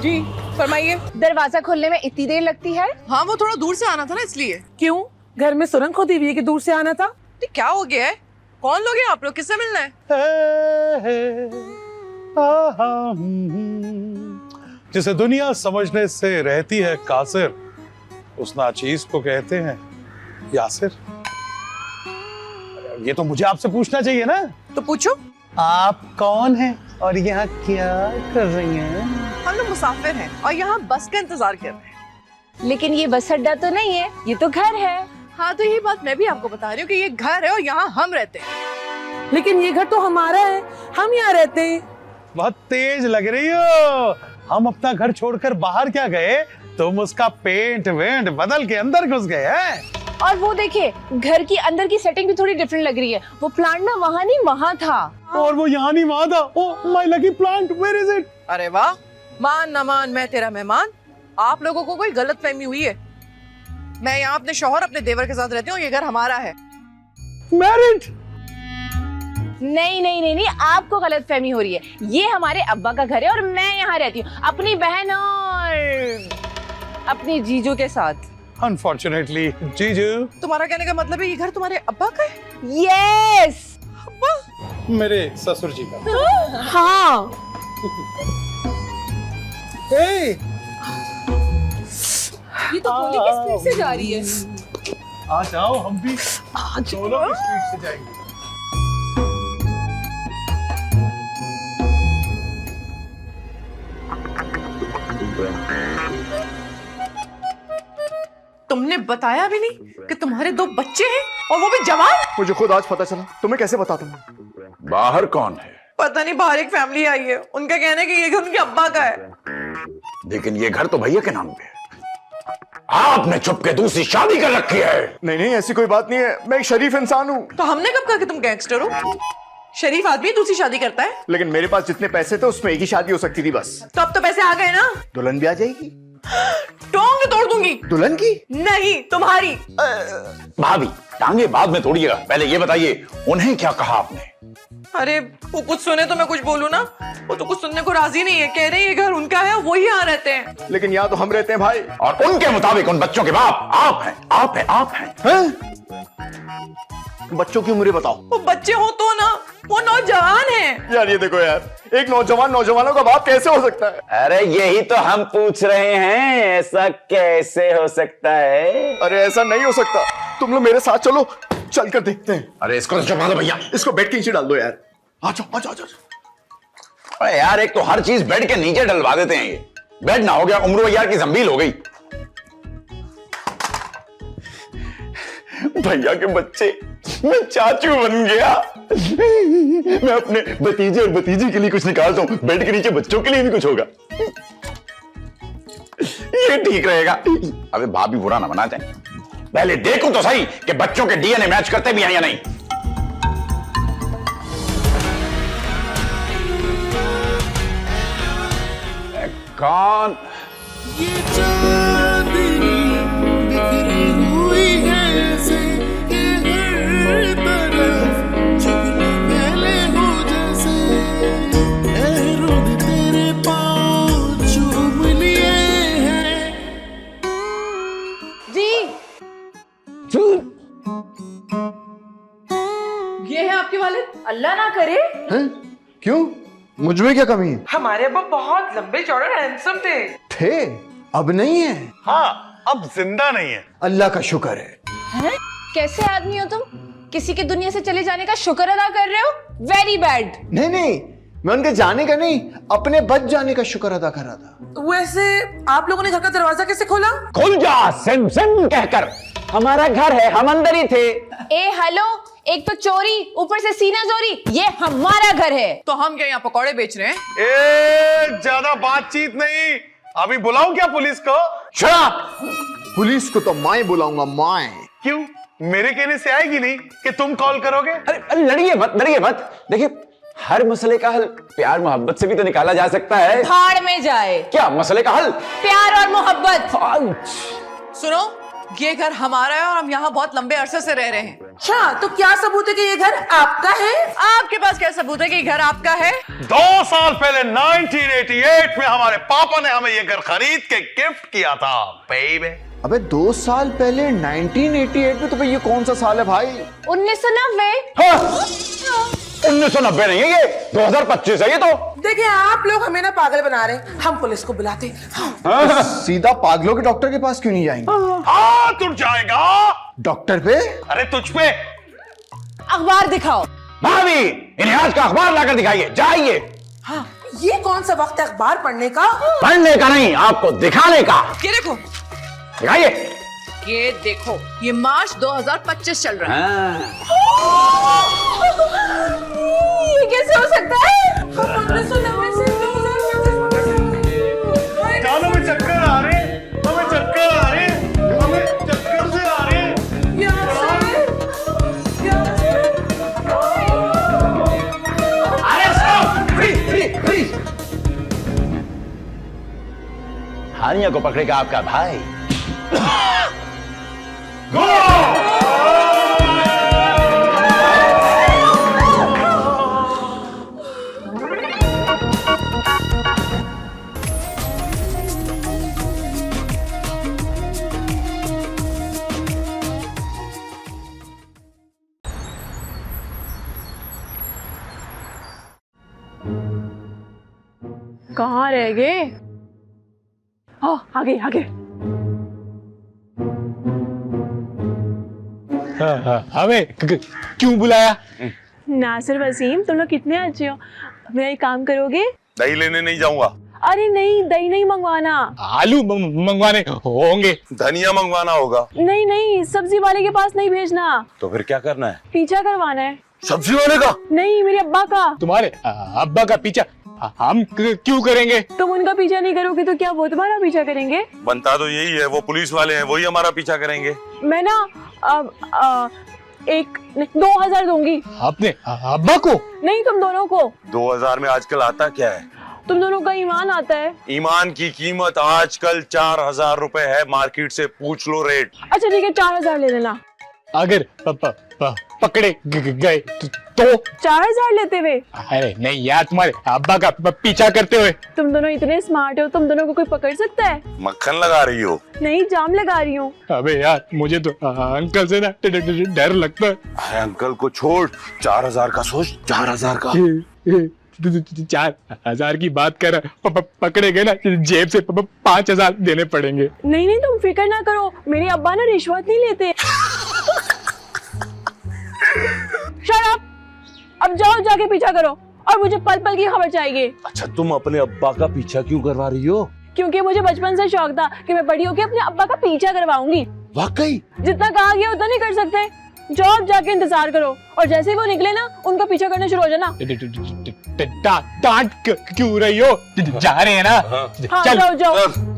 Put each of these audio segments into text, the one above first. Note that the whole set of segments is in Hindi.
जी फरमाइए। दरवाजा खोलने में इतनी देर लगती है? हाँ वो थोड़ा दूर से आना था ना इसलिए। क्यों, घर में सुरंग खोदी हुई है कि दूर से आना था? तो क्या हो गया है? कौन लोग हैं आप लोग? किससे मिलना है? जिसे दुनिया समझने से रहती है कासिर, उस नाचीज को कहते हैं यासिर। ये तो मुझे आपसे पूछना चाहिए ना। तो पूछो। आप कौन हैं और यहाँ क्या कर रही हैं? हम लोग मुसाफिर हैं और यहाँ बस का इंतजार कर रहे हैं। लेकिन ये बस अड्डा तो नहीं है, ये तो घर है। हाँ तो यही बात मैं भी आपको बता रही हूँ कि ये घर है और यहाँ हम रहते हैं। लेकिन ये घर तो हमारा है, हम यहाँ रहते हैं। बहुत तेज लग रही हो। हम अपना घर छोड़कर बाहर क्या गए, तुम उसका पेंट वेंट बदल के अंदर घुस गए हैं। और वो देखिए, घर की अंदर की सेटिंग भी थोड़ी डिफरेंट लग रही है। वो प्लांट ना वहाँ नहीं वहाँ था। और वो यहाँ नहीं वहाँ था। Oh my lucky plant, where is it? अरे वाह, मान न मान मैं तेरा मेहमान। आप लोगों को कोई गलत फहमी हुई है। मैं यहाँ अपने शौहर अपने देवर के साथ रहती हूँ। ये घर हमारा है। मैरिड? नहीं नहीं नहीं नहीं, आपको गलत फहमी हो रही है। ये हमारे अब्बा का घर है और मैं यहाँ रहती हूँ अपनी बहन और अपनी जीजू के साथ। अनफॉर्चुनेटली जीजू। तुम्हारा कहने का मतलब है ये घर तुम्हारे अब्बा का है? यस। अब्बा? मेरे ससुर जी का। हाँ। ए, ये तो गोली की स्पीड से जा रही है। आ जाओ, हम भी दोनों की स्पीड से जाएंगे। तुमने बताया भी नहीं कि तुम्हारे 2 बच्चे हैं और वो भी जवान। मुझे खुद आज पता चला, तुम्हें कैसे बता दूं? बाहर कौन है? पता नहीं, बाहर एक फैमिली आई है। उनका कहना है कि ये घर उनके अब्बा का है। लेकिन ये घर तो भैया के नाम पे है। आपने छुप के दूसरी शादी कर रखी है। नहीं नहीं, ऐसी कोई बात नहीं है। मैं एक शरीफ इंसान हूँ। तो हमने कब कहा कि तुम गैंगस्टर हो? शरीफ आदमी दूसरी शादी करता है। लेकिन मेरे पास जितने पैसे थे उसमें एक ही शादी हो सकती थी बस। तो अब तो पैसे आ गए ना। दुल्हन भी आ जाएगी। टोंग तोड़ दूंगी। दुल्हन की? नहीं, तुम्हारी। भाभी, टांगे बाद में तोड़िएगा, पहले ये बताइए उन्हें क्या कहा आपने? अरे वो कुछ सुने तो मैं कुछ बोलूं ना। वो तो कुछ सुनने को राजी नहीं है। कह रहे हैं ये घर उनका है, वही यहाँ रहते हैं। लेकिन यहाँ तो हम रहते हैं भाई। और उनके मुताबिक उन बच्चों के बाप आप हैं, आप हैं, आप हैं। बच्चों की उम्र बताओ। वो बच्चे हो तो ना, वो नौजवान है। यार ये देखो यार, एक नौजवान नौजवानों का बाप कैसे हो सकता है? अरे यही तो हम पूछ रहे हैं, ऐसा कैसे हो सकता है? अरे ऐसा नहीं हो सकता। तुम लोग मेरे साथ चलो, चलकर देखते हैं। अरे इसको तो छुपा दो भैया। इसको बेड के नीचे डाल दो यार। आ जाओ आ जाओ आ जाओ। अरे यार, एक तो हर चीज बेड के नीचे डलवा देते हैं। ये बेड ना हो गया उम्र यार की जंबील हो गई। भैया के बच्चे, मैं चाचू बन गया। मैं अपने भतीजे और भतीजी के लिए कुछ निकालता हूं, बेड के नीचे बच्चों के लिए भी कुछ होगा। ये ठीक रहेगा। अबे भाभी बुरा ना मना जाए, पहले देखो तो सही कि बच्चों के डीएनए मैच करते भी हैं या नहीं। कौन? ये चांदनी बिखरी हुई है ऐसे कि हर तरफ जुगनू फैले हो जैसे। लहरों ने तेरे पाँव चूम लिए हैं। जी, ये है आपके वालिद। अल्लाह ना करे। हैं? क्यों? मुझमें क्या कमी है? हमारे अब्बा बहुत लंबे चौड़े हैंडसम थे। अब नहीं है। हाँ, अब जिंदा नहीं है। अल्लाह का शुक्र है। कैसे आदमी हो तुम? किसी के दुनिया से चले जाने का शुक्र अदा कर रहे हो? Very bad. नहीं नहीं, मैं उनके जाने का नहीं, अपने बच जाने का शुक्र अदा कर रहा था। वैसे आप लोगों ने घर का दरवाजा कैसे खोला? खुल जा सिम सिम कहकर। हमारा घर है, हम अंदर ही थे। ए हेलो, एक तो चोरी, ऊपर से सीना जोरी। ये हमारा घर है। तो हम क्या यहाँ पकौड़े बेच रहे हैं? ए, ज्यादा बातचीत नहीं। अभी बुलाऊं क्या पुलिस को? शराब! पुलिस को तो मैं बुलाऊंगा, मैं। क्यों? मेरे कहने से आएगी नहीं कि तुम कॉल करोगे? अरे लड़िए मत, लड़िए मत। देखिए, हर मसले का हल प्यार मोहब्बत से भी तो निकाला जा सकता है। भाड़ में जाए। क्या मसले का हल? प्यार और मोहब्बत। सुनो, ये घर हमारा है और हम यहाँ बहुत लंबे अरसे से रह रहे हैं। अच्छा, तो क्या सबूत है कि ये घर आपका है? आपके पास क्या सबूत है कि ये घर आपका है? 2 साल पहले 1988 में हमारे पापा ने हमें ये घर खरीद के गिफ्ट किया था बेबी। अबे 2 साल पहले 1988 में, तो भाई ये कौन सा साल है भाई? 1990। 1990 नहीं है ये, 2025 है ये तो। देखिए, आप लोग हमें ना पागल बना रहे हैं। हम पुलिस को बुलाते हैं। सीधा पागलों के डॉक्टर के पास क्यों नहीं जाएंगे? हाँ तू जाएगा डॉक्टर पे? अरे तुझ पे। अखबार दिखाओ। भाभी इन्हें आज का अखबार लाकर दिखाइए, जाइए। हाँ, ये कौन सा वक्त है अखबार पढ़ने का? पढ़ने का नहीं, आपको दिखाने का। ये देखो, दिखाइए। ये देखो, ये मार्च 2025 चल रहा है। ये कैसे हो सकता है? जानो में चक्कर आ रहे, हमें चक्कर आ रहे, हमें चक्कर से आ रहे। अरे स्टॉप, फ्रीज। हानिया को पकड़ेगा आपका भाई। कहाँ रह गए? आगे आगे। हमें क्यों बुलाया? नासिर वसीम, तुम लोग कितने अच्छे हो। मेरा एक काम करोगे? दही लेने नहीं जाऊंगा। अरे नहीं, दही नहीं मंगवाना, आलू मंगवाने होंगे। धनिया मंगवाना होगा। नहीं नहीं, सब्जी वाले के पास नहीं भेजना। तो फिर क्या करना है? पीछा करवाना है। सब्जी वाले का? नहीं, मेरे अब्बा का। तुम्हारे अब्बा का पीछा हम क्यों करेंगे? तुम उनका पीछा नहीं करोगे तो क्या वो तुम्हारा पीछा करेंगे? बनता तो यही है, वो पुलिस वाले हैं, वही हमारा पीछा करेंगे। मैं ना 2000 दूंगी। अपने अब्बा को? नहीं, तुम दोनों को। 2000 में आजकल आता क्या है? तुम दोनों का ईमान आता है। ईमान की कीमत आजकल 4000 रुपए है, मार्केट से पूछ लो रेट। अच्छा ठीक है, 4000 ले लेना। अगर पकड़े गए तो 4000 लेते हुए? अरे नहीं यार, तुम्हारे अब्बा का पीछा करते हुए। तुम दोनों इतने स्मार्ट हो, तुम दोनों को कोई पकड़ सकता है? मक्खन लगा रही हो? नहीं, जाम लगा रही हूँ। अबे यार, मुझे तो अंकल से ना डर लगता है। अरे अंकल को छोड़, 4000 का सोच, 4000 का। 4000 की बात कर रहा, पकड़े गए ना जेब से 5000 देने पड़ेंगे। नहीं नहीं, तुम फिक्र ना करो, मेरे अब्बा ना रिश्वत नहीं लेते। Shut up! अब जाओ, जाके पीछा करो और मुझे पल पल की खबर चाहिए। अच्छा, तुम अपने अब्बा का पीछा क्यों करवा रही हो? क्योंकि मुझे बचपन से शौक था कि मैं बड़ी होकर अपने अब्बा का पीछा करवाऊंगी। वाकई? जितना कहा गया उतना नहीं कर सकते। जाओ, अब जाके इंतजार करो और जैसे ही वो निकले ना, उनका पीछा करना शुरू हो जाना। डांट क्यों रही हो? जा रहे हैं ना? हाँ, चल। जाओ जाओ।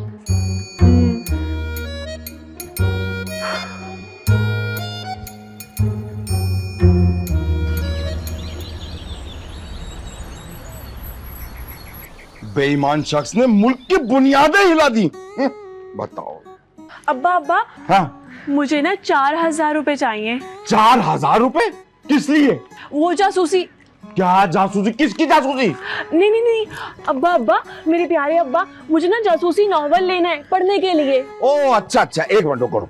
बेईमान शख्स ने मुल्क की बुनियादें हिला दी। बताओ। अब्बा अब्बा, हाँ, मुझे ना 4000 रुपए चाहिए। 4000 रुपए? किस लिए? वो जासूसी। क्या जासूसी? किसकी जासूसी? नहीं नहीं नहीं, अब्बा अब्बा, मेरे प्यारे अब्बा, मुझे ना जासूसी नॉवल लेना है पढ़ने के लिए। ओ अच्छा अच्छा, एक मिनट रुको।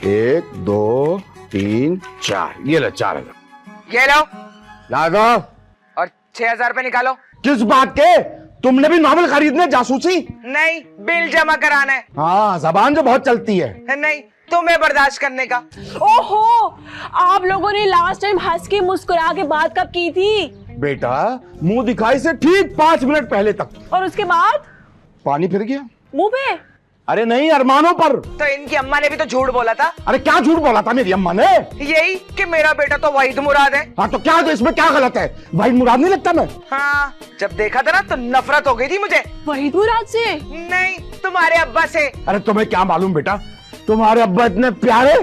1 2 3 4, ये लो 4000। ये लो, ला दो। और 6000 रुपए निकालो। किस बात के? तुमने भी नॉवल खरीदने जासूसी? नहीं, बिल जमा कराना है। हाँ, जबान जो बहुत चलती है। नहीं, तुम्हें बर्दाश्त करने का। ओहो, आप लोगों ने लास्ट टाइम हंस के मुस्कुरा के बात कब की थी? बेटा, मुंह दिखाई से ठीक 5 मिनट पहले तक। और उसके बाद? पानी फिर गया मुंह पे? अरे नहीं, अरमानों पर। तो इनकी अम्मा ने भी तो झूठ बोला था। अरे क्या झूठ बोला था मेरी अम्मा ने? यही कि मेरा बेटा तो वहीद मुराद है। हाँ, तो क्या, तो इसमें क्या गलत है? वहीद मुराद नहीं लगता मैं? हाँ, जब देखा था ना तो नफरत हो गई थी मुझे। वहीद मुराद से? नहीं, तुम्हारे अब्बा से। अरे तुम्हें क्या मालूम बेटा, तुम्हारे अब्बा इतने प्यारे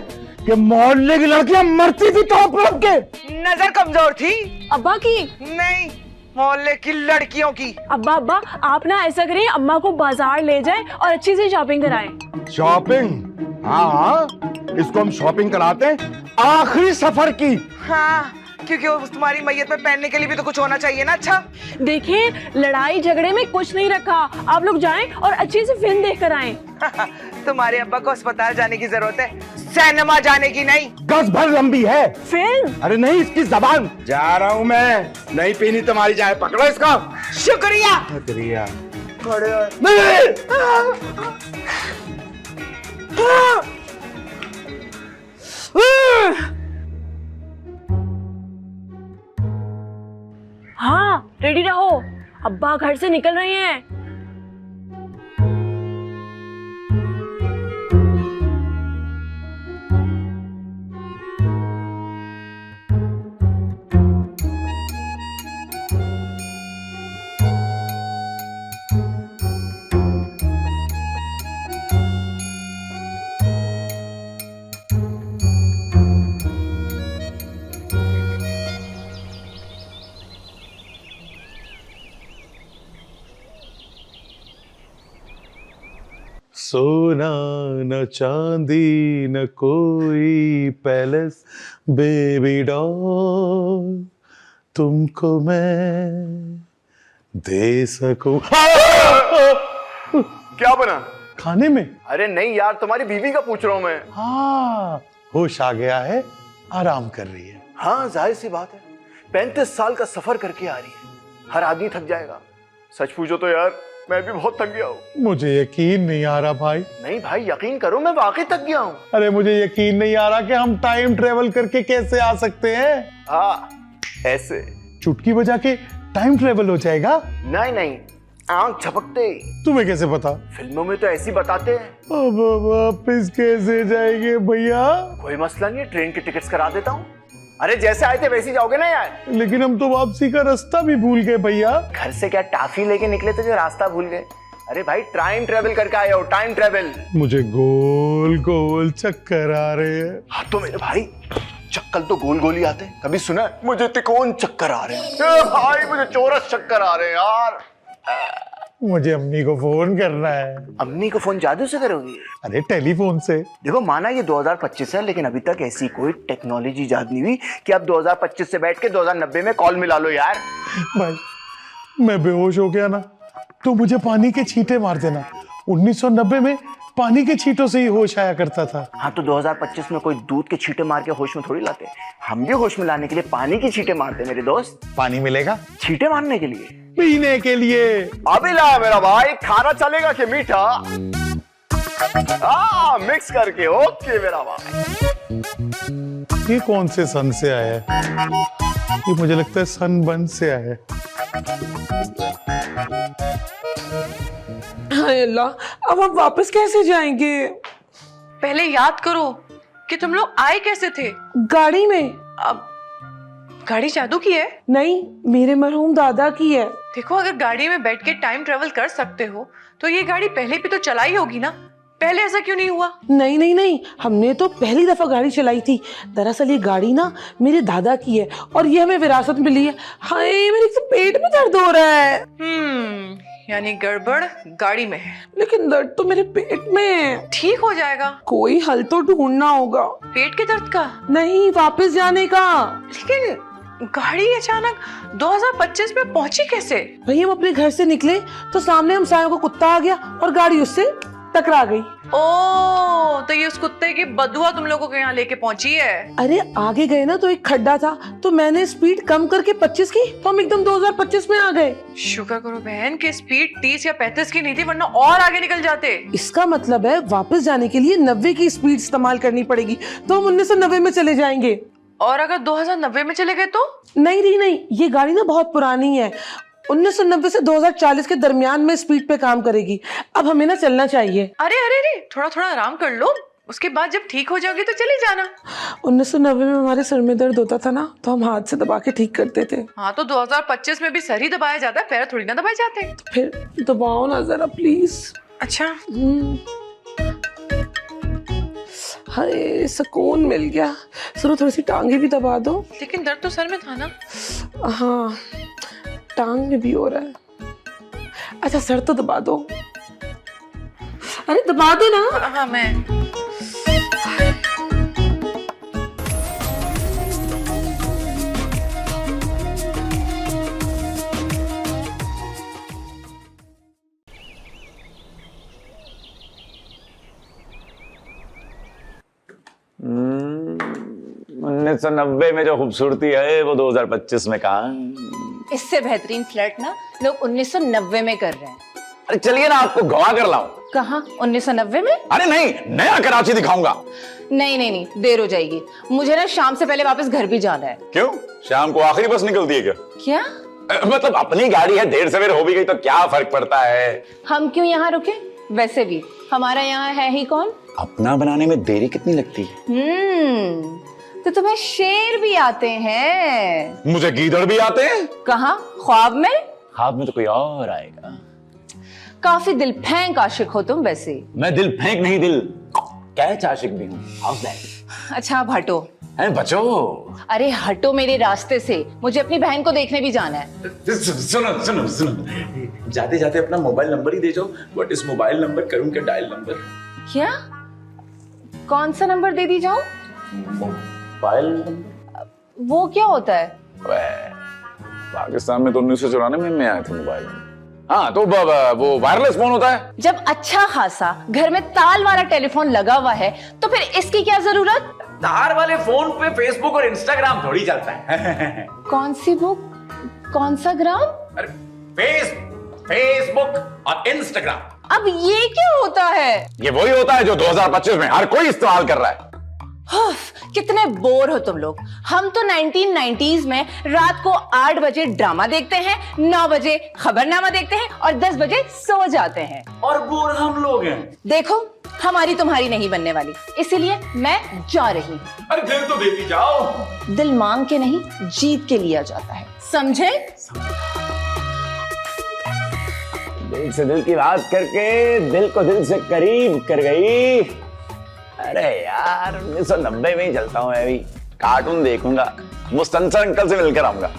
कि मोहल्ले की लड़कियां मरती थी तो के। नजर कमजोर थी। अब्बा की? नहीं, मोहल्ले की लड़कियों की। अब्बा अब्बा आप ना ऐसा करें, अम्मा को बाजार ले जाएं और अच्छी सी शॉपिंग कराएं। शॉपिंग? हाँ, इसको हम शॉपिंग कराते हैं आखिरी सफर की। हाँ, क्योंकि वो तुम्हारी मैयत में पहनने के लिए भी तो कुछ होना चाहिए ना। अच्छा देखिए, लड़ाई झगड़े में कुछ नहीं रखा, आप लोग जाएं और अच्छी सी फिल्म देख कर आएं। तुम्हारे अब्बा को अस्पताल जाने की जरूरत है, सिनेमा जाने की नहीं। गज भर लंबी है फिल्म। अरे नहीं, इसकी जबान। जा रहा हूँ मैं, नहीं पीनी तुम्हारी चाय, पकड़ो इसका। शुक्रिया। शुक्रिया। खड़े हो। हाँ रेडी रहो, अब्बा घर से निकल रहे हैं। सोना न चांदी न कोई पैलेस, बेबी डॉल तुमको मैं दे सकूं। क्या बना? खाने में? अरे नहीं यार, तुम्हारी बीवी का पूछ रहा हूं मैं। हाँ, होश आ गया है, आराम कर रही है। हाँ जाहिर सी बात है, 35 साल का सफर करके आ रही है, हर आदमी थक जाएगा। सच पूछो तो यार मैं भी बहुत थक गया हूँ। मुझे यकीन नहीं आ रहा भाई। नहीं भाई यकीन करो, मैं वाकई थक गया हूँ। अरे मुझे यकीन नहीं आ रहा कि हम टाइम ट्रेवल करके कैसे आ सकते हैं। हाँ ऐसे चुटकी बजा के टाइम ट्रेवल हो जाएगा? नहीं नहीं, आंख झपकते ही। तुम्हें कैसे पता? फिल्मों में तो ऐसी बताते हैं। अब वापिस कैसे जाएंगे भैया? कोई मसला नहीं है, ट्रेन की टिकट्स करा देता हूँ। अरे जैसे आए थे वैसे ही जाओगे ना यार। लेकिन हम तो वापसी का रास्ता भी भूल गए भैया। घर से क्या टाफी लेके निकले थे जो रास्ता भूल गए? अरे भाई टाइम ट्रेवल करके आए हो, टाइम ट्रेवल। मुझे गोल गोल चक्कर आ रहे हैं। हाँ तो मेरे भाई चक्कर तो गोल गोल ही आते हैं, कभी सुना है? मुझे तिकोन चक्कर आ रहे हैं भाई, मुझे चौरस चक्कर आ रहे हैं यार। मुझे अम्मी को फोन करना है। अम्मी को फोन जादू से करोगी? अरे टेलीफोन से। देखो माना ये 2025 है, लेकिन अभी तक ऐसी कोई टेक्नोलॉजी इजाद नहीं हुई कि आप 2025 से बैठ के 2090 में कॉल मिला लो यार। भाई मैं बेहोश हो गया ना तो मुझे पानी के छींटे मार देना। 1990 में पानी के छींटों से ही होश आया करता था। हाँ तो 2025 में कोई दूध के छींटे मार के होश में थोड़ी लाते, हम भी होश में लाने के लिए पानी के छींटे मारते मेरे दोस्त। पानी मिलेगा? छींटे मारने के लिए? पीने के लिए। अभी ला मेरा भाई, खाना चलेगा कि मीठा? मिक्स करके। ओके मेरा भाई। ये कौन से सन से आया है? ये मुझे लगता है सनबर्न से आया है। हाय अल्लाह, अब हम वापस कैसे जाएंगे? पहले याद करो कि तुम लोग आए कैसे थे। गाड़ी में। अब गाड़ी जादू की है? नहीं, मेरे मरहूम दादा की है। देखो, अगर गाड़ी में बैठ के टाइम ट्रेवल कर सकते हो तो ये गाड़ी पहले भी तो चलाई होगी ना, पहले ऐसा क्यों नहीं हुआ? नहीं नहीं नहीं, हमने तो पहली दफा गाड़ी चलाई थी। दरअसल ये गाड़ी ना मेरे दादा की है और ये हमें विरासत मिली है। हाय मेरे तो पेट में दर्द हो रहा है। यानी गड़बड़ गाड़ी में है। लेकिन दर्द तो मेरे पेट में है। ठीक हो जाएगा। कोई हल तो ढूंढना होगा। पेट के दर्द का? नहीं, वापस जाने का। लेकिन गाड़ी अचानक 2025 में पहुंची कैसे? भाई हम अपने घर से निकले तो सामने हमसायों को कुत्ता आ गया और गाड़ी उससे टकरा गई। ओ, तो ये उस कुत्ते की बदुआ तुम लोगों के यहाँ लेके पहुंची है। अरे आगे गए ना तो एक खड्डा था, तो मैंने स्पीड कम करके 25 की, तो हम एकदम 2025 में आ गए। शुक्र करो बहन कि स्पीड 30 या 35 की नहीं थी, वरना और आगे निकल जाते। इसका मतलब है वापस जाने के लिए 90 की स्पीड इस्तेमाल करनी पड़ेगी, तो हम 1990 में चले जाएंगे। और अगर 2090 में चले गए तो? नहीं नहीं नहीं, ये गाड़ी ना बहुत पुरानी है। 1990 से 2040 के दरमियान में स्पीड पे काम करेगी। अब हमें ना चलना चाहिए। अरे अरे अरे, थोड़ा थोड़ा आराम कर लो, उसके बाद जब ठीक हो जाओगी तो चली जाना। 1990 में हमारे सर में दर्द होता था ना, तो हम हाथ से दबा के ठीक करते थे। हाँ तो 2025 में भी सर ही दबाया जाता है, पैर थोड़ी ना दबाए जाते। फिर दबाओ ना जरा प्लीज। अच्छा। हाय सुकून मिल गया। सुनो थोड़ी सी टांगे भी दबा दो। लेकिन दर्द तो सर में था ना। हाँ टांग में भी हो रहा है। अच्छा सर तो दबा दो। अरे दबा दो ना। हाँ मैं उन्नीस सौ 1990 में जो खूबसूरती है वो 2025 में कहाँ। इससे बेहतरीन फ्लर्ट ना लोग 1990 में कर रहे हैं। अरे चलिए ना आपको घुमा कर लाऊं। कहाँ 1990 में? अरे नहीं, नया कराची दिखाऊंगा। नहीं नहीं नहीं, देर हो जाएगी। मुझे ना शाम से पहले वापस घर भी जाना है। क्यों, शाम को आखिरी बस निकलती है क्या? क्या मतलब अपनी गाड़ी है, देर सवेर हो भी गई तो क्या फर्क पड़ता है। हम क्यों यहाँ रुके? वैसे भी हमारा यहाँ है ही कौन। अपना बनाने में देरी कितनी लगती है? तो तुम्हें शेर भी आते हैं? मुझे गीदड़ भी आते हैं। कहाँ, ख्वाब में? ख्वाब में तो कोई और आएगा। काफी दिल फेंक आशिक हो तुम वैसे। मैं दिल फेंक नहीं, दिल कैच आशिक भी हूँ। House that. अच्छा अब हटो। बचो। अरे हटो मेरे रास्ते से, मुझे अपनी बहन को देखने भी जाना है। सुनो सुनो सुनो, जाते जाते अपना मोबाइल नंबर ही दे जाओ। व्हाट इज मोबाइल नंबर, करूं क्या डायल नंबर? क्या, कौन सा नंबर दे दी जाओ? Mobile number? वो क्या होता है? पाकिस्तान में तो 1994 में आया था मोबाइल नंबर। हाँ तो वो वायरलेस फोन होता है। जब अच्छा खासा घर में ताल वाला टेलीफोन लगा हुआ है तो फिर इसकी क्या जरूरत? तार वाले फोन पे फेसबुक और इंस्टाग्राम थोड़ी चलता है। कौन सी बुक, कौन सा ग्राम? अरे फेसबुक और इंस्टाग्राम। अब ये क्या होता है? ये वही होता है जो 2025 में हर कोई इस्तेमाल कर रहा है। कितने बोर हो तुम लोग। हम तो 1990s में रात को 8 बजे ड्रामा देखते हैं, 9 बजे खबरनामा देखते हैं और 10 बजे सो जाते हैं। और बोर हम लोग हैं। देखो हमारी तुम्हारी नहीं बनने वाली, इसीलिए मैं जा रही हूँ। अरे दिल तो देती जाओ। दिल मांग के नहीं, जीत के लिया जाता है, समझे? दिल से दिल की बात करके दिल को दिल से करीब कर गई। अरे यार 1990 में ही चलता हूँ मैं भी, कार्टून देखूंगा, मुस्तनसर अंकल से मिलकर आऊंगा।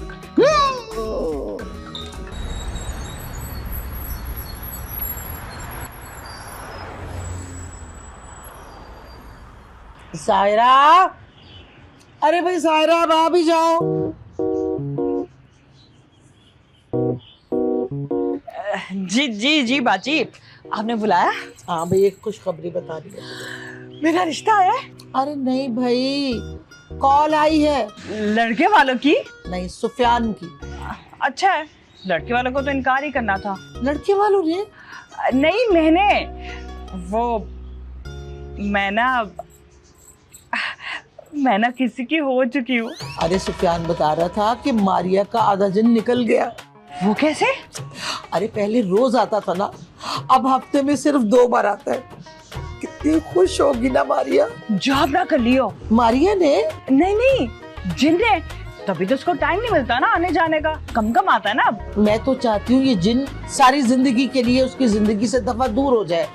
सायरा, अरे भाई सायरा अब आ भी जाओ। जी जी जी बाजी, आपने बुलाया? हाँ भाई एक खुशखबरी बता रही है। मेरा रिश्ता है? अरे नहीं भाई, कॉल आई है। लड़के वालों की? नहीं, सुफियान की। अच्छा है, लड़के वालों को तो इनकार ही करना था। लड़के वालों ने? नहीं मैं ना किसी की हो चुकी हूँ। अरे सुफियान बता रहा था कि मारिया का आधा जिन निकल गया। वो कैसे? अरे पहले रोज आता था ना, अब हफ्ते में सिर्फ 2 बार आता है। कितनी खुश होगी ना मारिया। जॉब ना कर लियो। मारिया ने? नहीं, जिन ने। तभी तो उसको टाइम नहीं मिलता ना आने जाने का, कम आता है ना। मैं तो चाहती हूँ ये जिन सारी जिंदगी के लिए उसकी जिंदगी से दफा दूर हो जाए।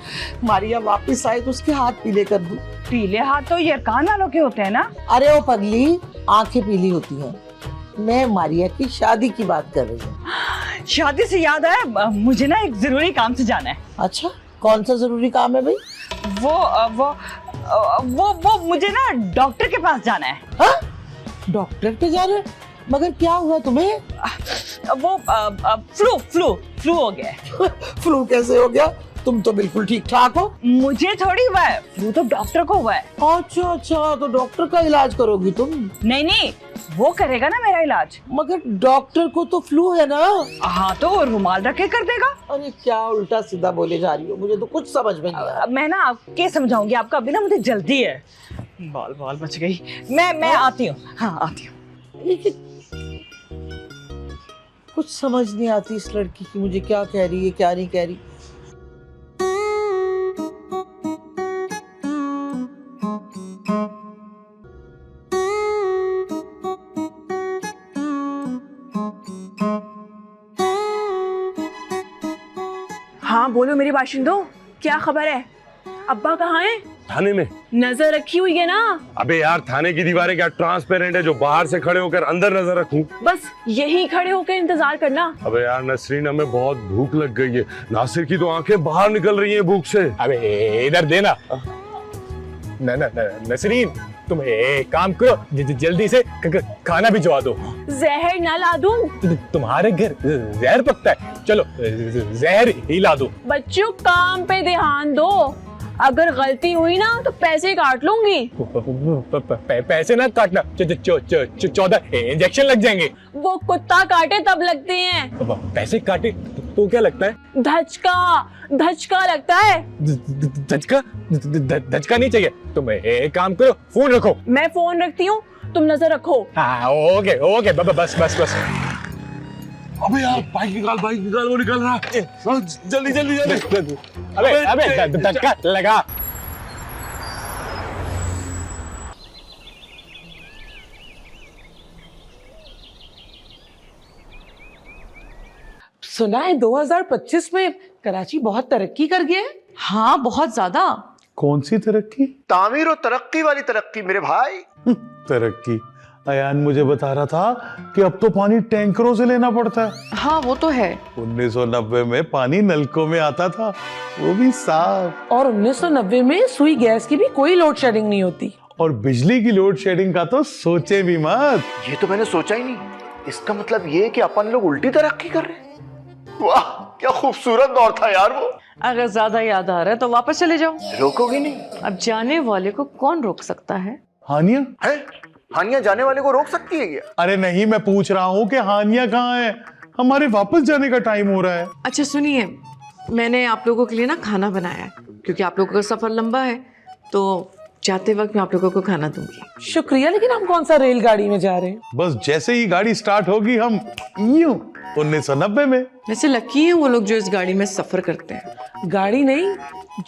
मारिया वापस आए तो उसके हाथ पीले कर दूं। पीले हाथ तो यरकान वालों के होते हैं ना। अरे वो पगली, आंखें पीली होती हैं। मैं मारिया की शादी की बात कर रही हूँ। शादी से याद आया, मुझे ना एक जरूरी काम से जाना है। अच्छा, कौन सा जरूरी काम है भाई? वो मुझे ना डॉक्टर के पास जाना है। हाँ? डॉक्टर पे जा रहे हैं? मगर क्या हुआ तुम्हें? वो फ्लू हो गया है। फ्लू कैसे हो गया? तुम तो बिल्कुल ठीक ठाक हो। मुझे थोड़ी हुआ है, फ्लू तो डॉक्टर को हुआ है। अच्छा, तो डॉक्टर का इलाज करोगी तुम? नहीं, वो करेगा ना मेरा इलाज। मगर डॉक्टर को तो फ्लू है ना। हाँ तो रुमाल रख के कर देगा। अरे क्या उल्टा सीधा बोले जा रही हो, मुझे तो कुछ समझ में नहीं आ रहा। मैं ना आपके समझाऊंगी, आपका अभी ना मुझे जल्दी है। बाल बच गई। मैं आती हूँ। हाँ आती हूँ। कुछ समझ नहीं आती इस लड़की की, मुझे क्या कह रही है क्या नहीं कह रही। हाँ बोलो मेरी बाशिंदो, क्या खबर है? अब्बा कहाँ हैं? थाने में? नजर रखी हुई है ना। अबे यार थाने की दीवारें क्या ट्रांसपेरेंट है जो बाहर से खड़े होकर अंदर नजर रखूं? बस यही खड़े होकर इंतजार करना। अबे यार नसरीन, हमें बहुत भूख लग गई है। नासिर की तो आंखें बाहर निकल रही हैं भूख से। अबे इधर देना। नसरीन, तुम एक काम करो, जल्दी से खाना भिजवा दो। जहर ना ला दूं? तुम्हारे घर जहर पकता है, चलो जहर ही ला दो। बच्चों काम पे ध्यान दो, अगर गलती हुई ना तो पैसे काट लूंगी। पैसे ना काटना, 14 इंजेक्शन लग जाएंगे। वो कुत्ता काटे तब लगते हैं। पैसे काटे तो क्या लगता है? धचका लगता है। धचका नहीं चाहिए। तुम एक काम करो, फोन रखो। मैं फोन रखती हूँ, तुम नजर रखो। हाँ ओके बस। अबे यार बाइक निकाल, वो निकल रहा है। जल्दी। अबे धक्का लगा। सुना है 2025 में कराची बहुत तरक्की कर गया है। हाँ, बहुत ज्यादा। कौन सी तरक्की? तामीर और तरक्की वाली तरक्की मेरे भाई। तरक्की? अयान मुझे बता रहा था कि अब तो पानी टैंकरों से लेना पड़ता है। हाँ वो तो है। 1990 में पानी नलकों में आता था, वो भी साफ। और 1990 में सुई गैस की भी कोई लोड शेडिंग नहीं होती। और बिजली की लोड शेडिंग का तो सोचे भी मत। ये तो मैंने सोचा ही नहीं। इसका मतलब ये है कि अपन लोग उल्टी तरक्की कर रहे हैं। वाह क्या खूबसूरत दौर था यार वो। अगर ज्यादा याद आ रहा है तो वापस चले जाओ। रोकोगे नहीं? अब जाने वाले को कौन रोक सकता है? हानिया है? हानिया जाने वाले को रोक सकती है क्या? अरे नहीं, मैं पूछ रहा हूँ कि हानिया कहाँ है? हमारे वापस जाने का टाइम हो रहा है। अच्छा सुनिए, मैंने आप लोगों के लिए ना खाना बनाया है, क्योंकि आप लोगों का सफर लंबा है, तो जाते वक्त मैं आप लोगों को खाना दूंगी। शुक्रिया, लेकिन हम कौन सा रेलगाड़ी में जा रहे हैं? बस जैसे ही गाड़ी स्टार्ट होगी हम यूं 1990 में। वैसे लकी है वो लोग जो इस गाड़ी में सफर करते हैं। गाड़ी नहीं,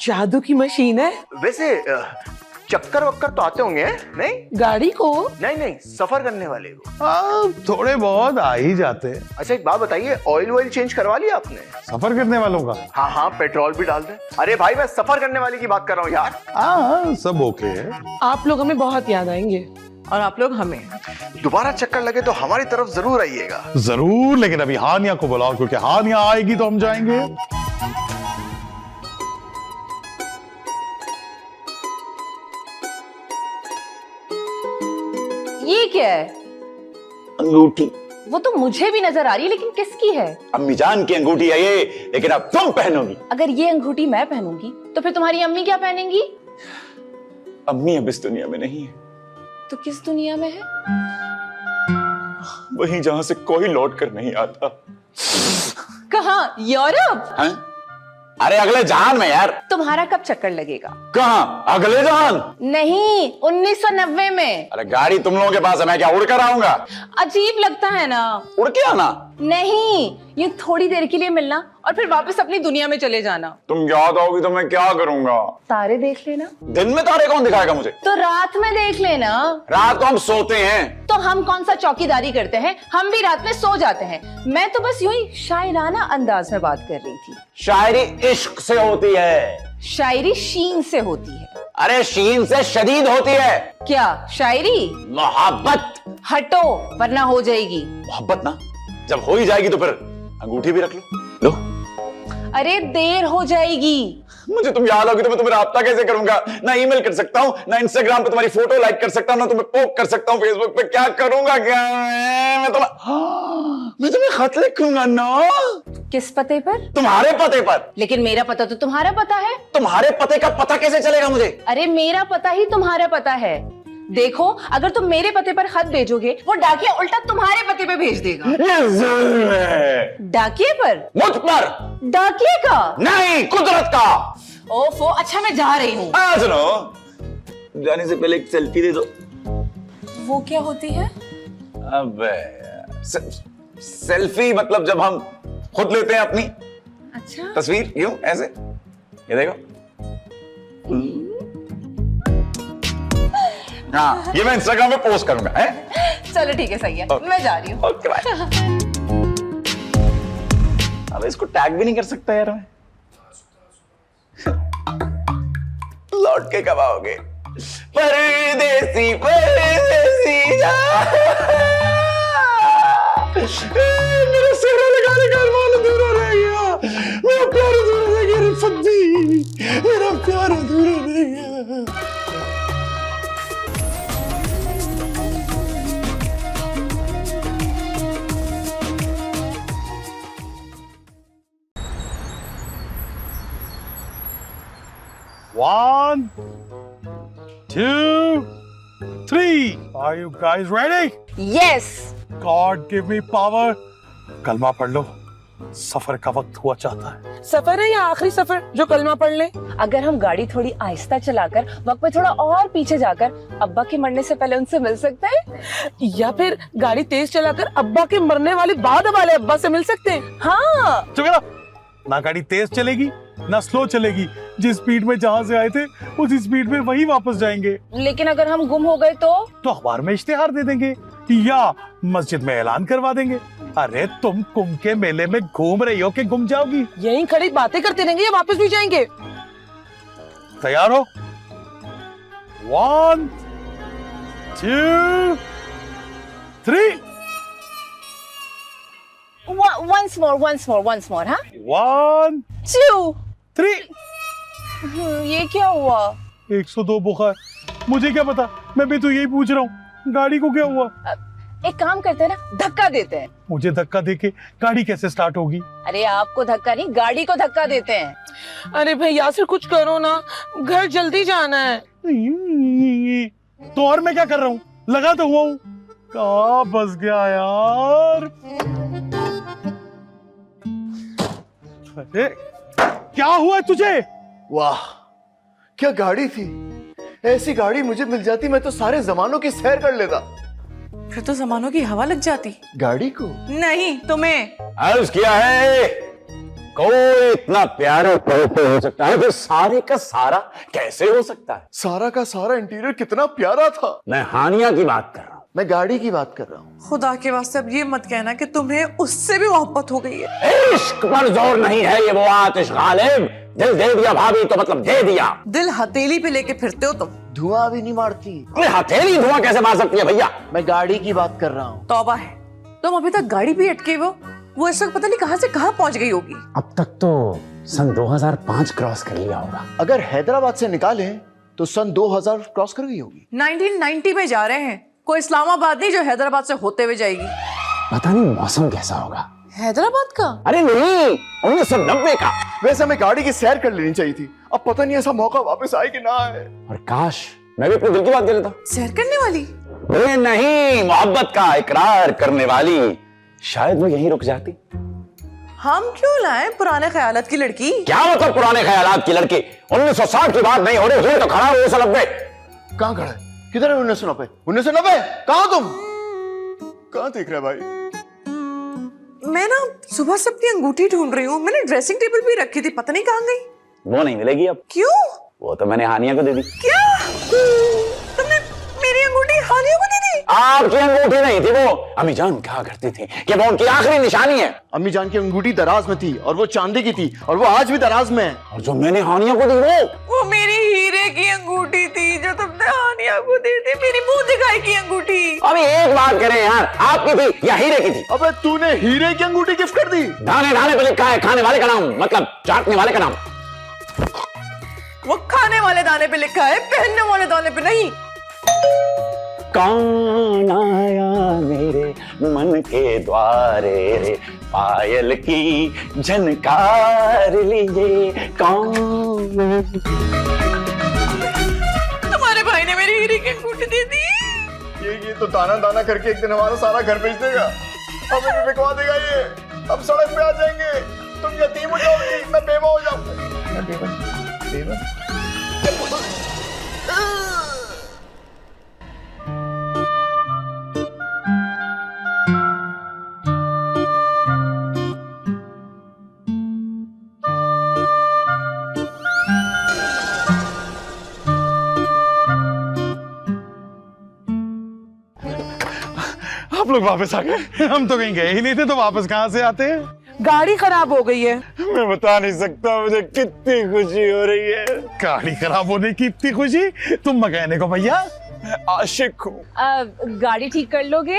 जादू की मशीन है। वैसे चक्कर वक्कर तो आते होंगे नहीं? गाड़ी को नहीं, सफर करने वाले को। हाँ थोड़े बहुत आ ही जाते हैं। अच्छा एक बात बताइए, ऑयल चेंज करवा लिया आपने? सफर करने वालों का? हाँ पेट्रोल भी डाल दे। अरे भाई मैं सफर करने वाले की बात कर रहा हूँ यार। हाँ सब ओके है। आप लोग हमें बहुत याद आएंगे और आप लोग हमें। दोबारा चक्कर लगे तो हमारी तरफ जरूर आइएगा। जरूर, लेकिन अभी हानिया को बुलाओ, क्योंकि हानिया आएगी तो हम जाएंगे। ये क्या है? अंगूठी। वो तो मुझे भी नजर आ रही है, लेकिन किसकी है? अम्मी जान की अंगूठी है ये, लेकिन अब तुम पहनोगी। अगर ये अंगूठी मैं पहनूंगी तो फिर तुम्हारी अम्मी क्या पहनेंगी? अम्मी अब इस दुनिया में नहीं है। तो किस दुनिया में है? वहीं जहां से कोई लौट कर नहीं आता। कहाँ? यूरोप? हैं? अरे अगले जहान में यार। तुम्हारा कब चक्कर लगेगा? कहाँ? अगले जहान? नहीं, 1990 में। अरे गाड़ी तुम लोगों के पास है, मैं क्या उड़ कर आऊंगा? अजीब लगता है ना? उड़ के आना? नहीं, ये थोड़ी देर के लिए मिलना और फिर वापस अपनी दुनिया में चले जाना। तुम याद आओगी तो मैं क्या करूंगा? तारे देख लेना। दिन में तारे कौन दिखाएगा मुझे? तो रात में देख लेना। रात को हम सोते हैं। तो हम कौन सा चौकीदारी करते हैं? हम भी रात में सो जाते हैं। मैं तो बस यूं ही शायराना अंदाज में बात कर रही थी। शायरी इश्क से होती है। शायरी शीन से होती है। अरे शीन से शदीद होती है। क्या शायरी? मोहब्बत। हटो वरना हो जाएगी। मोहब्बत ना, जब हो ही जाएगी तो फिर अंगूठी भी रख लो। अरे देर हो जाएगी। मुझे तुम याद आओगी तो मैं तुम्हें राब्ता कैसे करूंगा? ना ईमेल कर सकता हूँ, ना इंस्टाग्राम पे तुम्हारी फोटो लाइक कर सकता हूँ, ना तुम्हें पोक कर सकता हूँ फेसबुक पे। क्या करूंगा क्या मैं तुम्हें खत लिखूंगा ना। किस पते पर? तुम्हारे पते पर। लेकिन मेरा पता तो तुम्हारा पता है। तुम्हारे पते का पता कैसे चलेगा मुझे? अरे मेरा पता ही तुम्हारा पता है। देखो अगर तुम मेरे पते पर खत भेजोगे, वो डाकिया उल्टा तुम्हारे पते पे भेज देगा। ये जुल्म है। डाकिये पर? मुझ पर। डाकिये का नहीं, कुदरत का। ओफो, अच्छा मैं जा रही हूँ। सुनो, जाने से पहले एक सेल्फी दे दो। वो क्या होती है? अबे सेल्फी मतलब जब हम खुद लेते हैं अपनी अच्छा तस्वीर यूं ऐसे। ये देखो। हाँ, ये मैं इंस्टाग्राम पे पोस्ट करूंगा। चलो ठीक है, सही है। मैं जा रही हूँ। Okay bye. अब इसको टैग भी नहीं कर सकता यार मैं। लौट के कब आओगे? परदेसी परदेसी जा। मेरा सेहरा लगाने का अरमान अधूरा रह गया। मेरा प्यार अधूरा रह गया रिफत जी, मेरा प्यार अधूरा रह गया। One, 2, 3. Are you guys ready? Yes. God give me power. कलमा पढ़ लो, सफर का वक्त हुआ चाहता है। सफर है या आखिरी सफर जो कलमा पढ़ ले? अगर हम गाड़ी थोड़ी आहिस्ता चलाकर वक्त पे थोड़ा और पीछे जाकर अब्बा के मरने से पहले उनसे मिल सकते हैं, या फिर गाड़ी तेज चलाकर अब्बा के मरने वाले बाद वाले अब्बा से मिल सकते हैं। हाँ। चुप रहो। ना गाड़ी तेज चलेगी ना स्लो चलेगी, जिस स्पीड में जहां से आए थे उसी स्पीड में वही वापस जाएंगे। लेकिन अगर हम गुम हो गए तो अखबार में इश्तिहार दे देंगे या मस्जिद में ऐलान करवा देंगे। अरे तुम कुंभ के मेले में घूम रही हो कि गुम जाओगी? यहीं खड़ी बातें करते रहेंगे या वापस भी जाएंगे? तैयार हो? 1, 2, 3. once more, हाँ? 1, 2, 3. ये क्या हुआ? 102 बुखार। मुझे क्या पता, मैं भी तो यही पूछ रहा हूँ, गाड़ी को क्या हुआ? एक काम करते हैं ना, धक्का देते हैं। मुझे धक्का देके गाड़ी कैसे स्टार्ट होगी? अरे आपको धक्का नहीं, गाड़ी को धक्का देते हैं। अरे भाई यासिर कुछ करो ना, घर जल्दी जाना है। तो और मैं क्या कर रहा हूँ, लगा तो हुआ हूँ। कहाँ फंस गया यार? अरे क्या हुआ तुझे? वाह क्या गाड़ी थी, ऐसी गाड़ी मुझे मिल जाती मैं तो सारे जमानों की सैर कर लेता। फिर तो जमानों की हवा लग जाती। गाड़ी को नहीं, तुम्हें। अर्ज किया है, कोई इतना प्यारा कैसे हो सकता है, फिर सारे का सारा कैसे हो सकता है? सारा का सारा इंटीरियर कितना प्यारा था। मैं हानिया की बात कर रहा हूँ। मैं गाड़ी की बात कर रहा हूँ। खुदा के वास्ते अब ये मत कहना कि तुम्हें उससे भी मोहब्बत हो गई है। इश्क पर जोर नहीं है, ये वो आतिश गालिब। दिल दे दिया भाभी तो मतलब दे दिया। दिल हथेली पे लेके फिरते हो तुम। धुआं भी नहीं मारती। अरे हथेली धुआं कैसे मार सकती है भैया? मैं गाड़ी की बात कर रहा हूँ। तौबा है, तुम अभी तक गाड़ी भी अटके वो इस वक्त पता नहीं कहां से कहां पहुंच गई होगी। अब तक तो सन 2005 क्रॉस कर लिया होगा। अगर हैदराबाद से निकालें तो सन 2000 क्रॉस कर गई होगी। 1990 में जा रहे हैं, कोई इस्लामाबाद नहीं जो हैदराबाद से होते हुए जाएगी। पता नहीं मौसम कैसा होगा। हैदराबाद का? अरे नहीं, 1990 का। वैसे हमें गाड़ी की सैर कर लेनी चाहिए थी। अब पता नहीं ऐसा मौका वापस आए कि ना आए। और काश मैं भी अपने दिल की बात कर लेता। सैर करने वाली? अरे नहीं, मोहब्बत का इकरार करने वाली। शायद मैं यहीं रुक जाती। हम क्यों लाए पुराने ख्यालात की लड़की? क्या मतलब पुराने ख्यालात की लड़की? 1960 की बात नहीं हो रही, हुए तो खड़ा हो 1990। कहाँ खड़ा है? किधर है 1990? 1990 कहाँ तुम? कहाँ देख रहे भाई? मैं ना सुबह से अपनी अंगूठी ढूंढ रही हूँ। मैंने ड्रेसिंग टेबल भी रखी थी, पता नहीं कहाँ गई। वो नहीं मिलेगी अब। क्यों? वो तो मैंने हानिया को दे दी। क्या? तुमने मेरी अंगूठी हानिया को दे दी? आपकी अंगूठी नहीं थी वो। अम्मी जान कहा करती थी कि वो उनकी आखिरी निशानी है। अम्मी जान की अंगूठी दराज में थी और वो चांदी की थी और वो आज भी दराज में है। और जो मैंने हानिया को दी वो मेरी हीरे की अंगूठी थी जो तुमने हानिया को दी थी। मेरी मुंह दिखाई की अंगूठी। अभी एक बात करें यार, आपकी थी या हीरे की थी? अबे तूने हीरे की अंगूठी गिफ्ट कर दी। दाने दाने पे लिखा है खाने वाले का नाम, मतलब चाटने वाले का नाम। वो खाने वाले दाने पे लिखा है, पहनने वाले दाने पे नहीं। कौन आया मेरे मन के द्वारे, पायल की झनकार लिए कौन? तुम्हारे भाई ने मेरी हीरे की अंगूठी दे दी। ये तो दाना दाना करके एक दिन हमारा सारा घर बेच देगा, हमें भी बिकवा देगा ये। अब सड़क पे आ जाएंगे, तुम यतीम हो जाओगी, मैं बेवा हो जाऊंगा। आप लोग वापस आ गए? हम तो कहीं गए ही नहीं थे, तो वापस कहाँ से आते हैं? गाड़ी खराब हो गई है। मैं बता नहीं सकता मुझे कितनी खुशी हो रही है। गाड़ी खराब होने की इतनी खुशी? तुम मैकेनिक हो भैया? मैं आशिक हूँ। गाड़ी ठीक कर लोगे?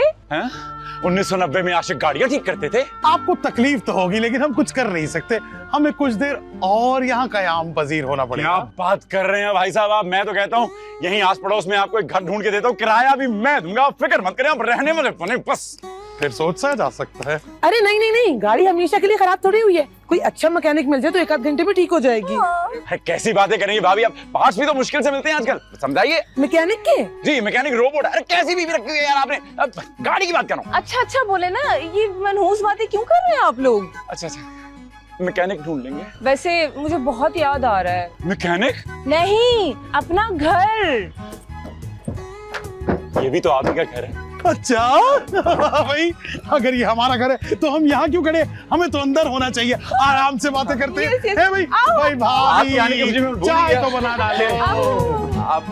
1990 में आशिक गाड़ियाँ ठीक करते थे। आपको तकलीफ तो होगी लेकिन हम कुछ कर नहीं सकते, हमें कुछ देर और यहाँ कयाम पजीर होना पड़ेगा। क्या बात कर रहे हैं भाई साहब आप? मैं तो कहता हूँ यहीं आस पड़ोस में आपको एक घर ढूंढ के देता हूँ, किराया भी मैं दूंगा, आप फिक्र मत करें, आप रहने वाले बने बस। फिर सोचा जा सकता है। अरे नहीं नहीं नहीं, गाड़ी हमेशा के लिए खराब थोड़ी हुई है, कोई अच्छा मैकेनिक मिल जाए तो 1 आध घंटे में ठीक हो जाएगी। अरे कैसी बातें करेंगी भाभी, अब पार्ट्स भी तो मुश्किल से मिलते हैं आजकल, समझाइए। मैकेनिक के? जी मैकेनिक रोबोट। अरे कैसी बीवी रखी हुई है यार आपने, अब गाड़ी की बात कर रहा हूँ। अच्छा अच्छा बोले ना, ये मनहूस बातें क्यों कर रहे हैं आप लोग? अच्छा अच्छा मैकेनिक ढूंढ लेंगे। वैसे मुझे बहुत याद आ रहा है। मैकेनिक? नहीं, अपना घर। ये भी तो आप ही का घर है। अच्छा भाई, अगर ये हमारा घर है तो हम यहाँ क्यों खड़े? हमें तो अंदर होना चाहिए, आराम से बातें करते हैं। yes, yes. भाई भाई आप आने के भाभी मुझे भूल चाय गया। तो बना डाले। आप